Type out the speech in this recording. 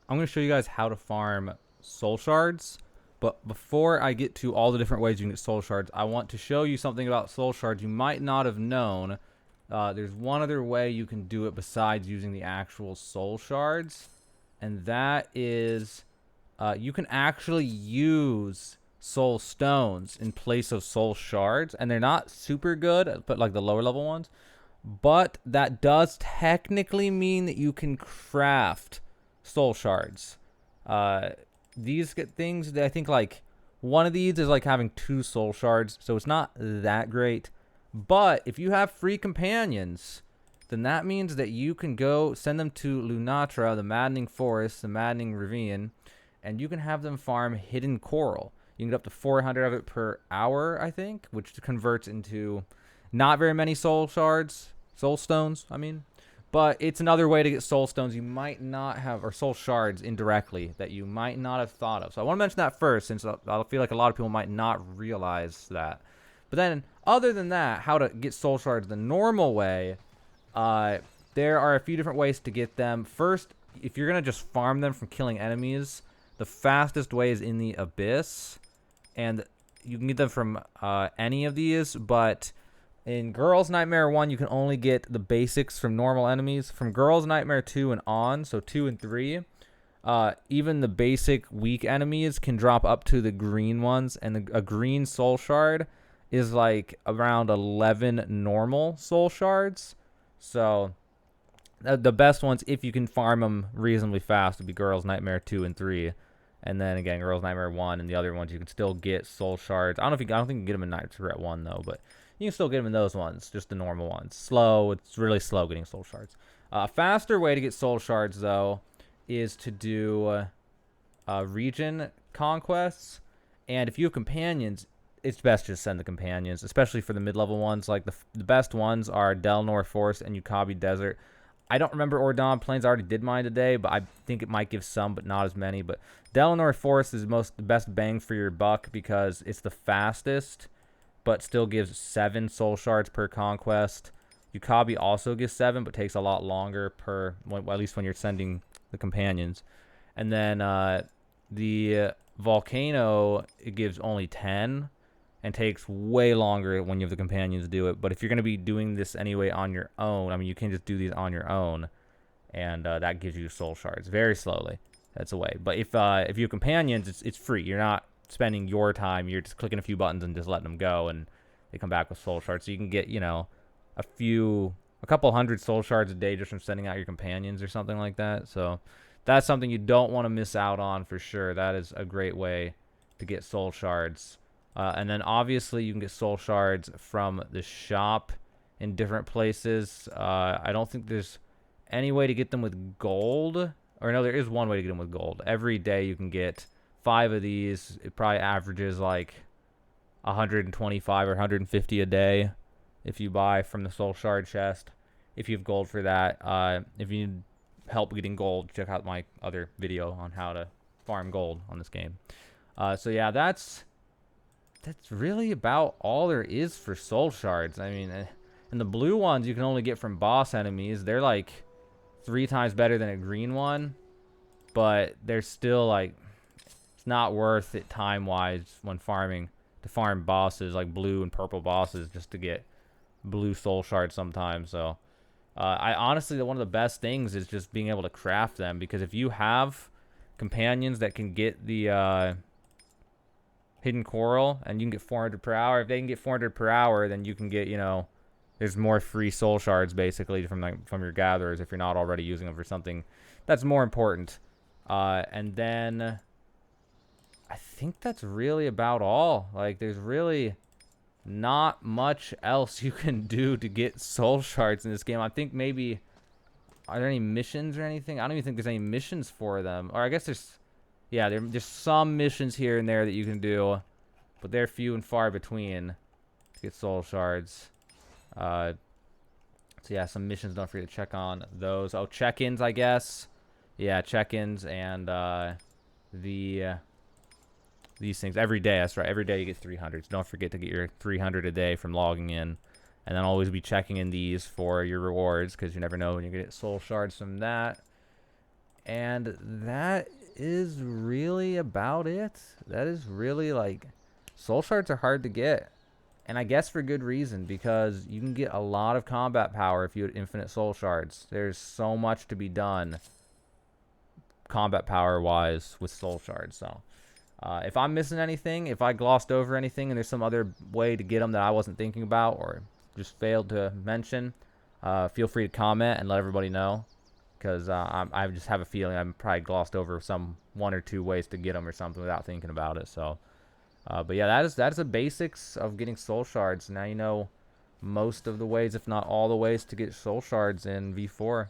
I'm going to show you guys how to farm soul shards. But before I get to all the different ways you can get soul shards, I want to show you something about soul shards you might not have known. There's one other way you can do it besides using the actual soul shards, and that is you can actually use soul stones in place of soul shards, and they're not super good, but like the lower level ones. But that does technically mean that you can craft soul shards. Uh, these get things that I think like one of these is like having 2 soul shards, so it's not that great. But if you have free companions, then that means that you can go send them to Lunatra, the Maddening Forest, the Maddening Ravine, and you can have them farm hidden coral. You can get up to 400 of it per hour, I think, which converts into not very many soul shards, soul stones, I mean. But it's another way to get soul stones you might not have, or soul shards indirectly, that you might not have thought of. So I want to mention that first, since I feel like a lot of people might not realize that. But then, other than that, how to get soul shards the normal way, there are a few different ways to get them. First, if you're going to just farm them from killing enemies, the fastest way is in the Abyss. And you can get them from any of these, but in Girls Nightmare 1, you can only get the basics from normal enemies. From Girls Nightmare 2 and on, so 2 and 3, even the basic weak enemies can drop up to the green ones, and a green soul shard is like around 11 normal soul shards. So the best ones, if you can farm them reasonably fast, would be Girls Nightmare 2 and 3. And then again, Girls Nightmare 1 and the other ones, you can still get soul shards. I don't think you can get them in Night Regret 1 though, but you can still get them in those ones, just the normal ones. Slow, it's really slow getting soul shards. A faster way to get soul shards though is to do region conquests. And if you have companions, it's best to just send the companions, especially for the mid-level ones. Like the best ones are Delnor Forest and Ukabi Desert. I don't remember Ordon Plains. I already did mine today, but I think it might give some, but not as many. But Delnor Forest is the best bang for your buck because it's the fastest, but still gives 7 soul shards per conquest. Ukabi also gives 7, but takes a lot longer per, well, at least when you're sending the companions. And then the Volcano, it gives only 10 and takes way longer when you have the companions do it. But if you're going to be doing this anyway on your own, I mean, you can just do these on your own, and that gives you soul shards very slowly. That's a way. But if you have companions, it's free. You're not spending your time. You're just clicking a few buttons and just letting them go, and they come back with soul shards. So you can get, a couple hundred soul shards a day just from sending out your companions or something like that. So that's something you don't want to miss out on for sure. That is a great way to get soul shards. And then obviously you can get soul shards from the shop in different places. I don't think there's any way to get them with gold. Or no, there is one way to get them with gold. Every day you can get 5 of these. It probably averages like 125 or 150 a day if you buy from the soul shard chest. If you have gold for that. If you need help getting gold, check out my other video on how to farm gold on this game. So yeah, that's really about all there is for soul shards. I mean, and the blue ones you can only get from boss enemies. They're like 3 times better than a green one, but they're still like, it's not worth it time-wise when farming to farm bosses like blue and purple bosses just to get blue soul shards sometimes. So I honestly, one of the best things is just being able to craft them, because if you have companions that can get the hidden coral and you can get 400 per hour, if they can get 400 per hour, then you can get, there's more free soul shards basically from your gatherers if you're not already using them for something that's more important. And then I think that's really about all. Like, there's really not much else you can do to get soul shards in this game. I think maybe, are there any missions or anything? I don't even think there's any missions for them. Or I guess there's some missions here and there that you can do, but they're few and far between to get soul shards. So yeah, some missions, don't forget to check on those. Oh, check-ins, I guess. Yeah, check-ins and these things every day. That's right, every day you get 300. So don't forget to get your 300 a day from logging in, and then always be checking in these for your rewards, because you never know when you're gonna get soul shards from that. And that is really about it. That is really like, soul shards are hard to get. And I guess for good reason, because you can get a lot of combat power if you had infinite soul shards. There's so much to be done combat power wise with soul shards. So if I'm missing anything, if I glossed over anything and there's some other way to get them that I wasn't thinking about or just failed to mention, feel free to comment and let everybody know, because I just have a feeling I've probably glossed over some 1 or 2 ways to get them or something without thinking about it. So but yeah, that is the basics of getting soul shards. Now you know most of the ways, if not all the ways, to get soul shards in V4.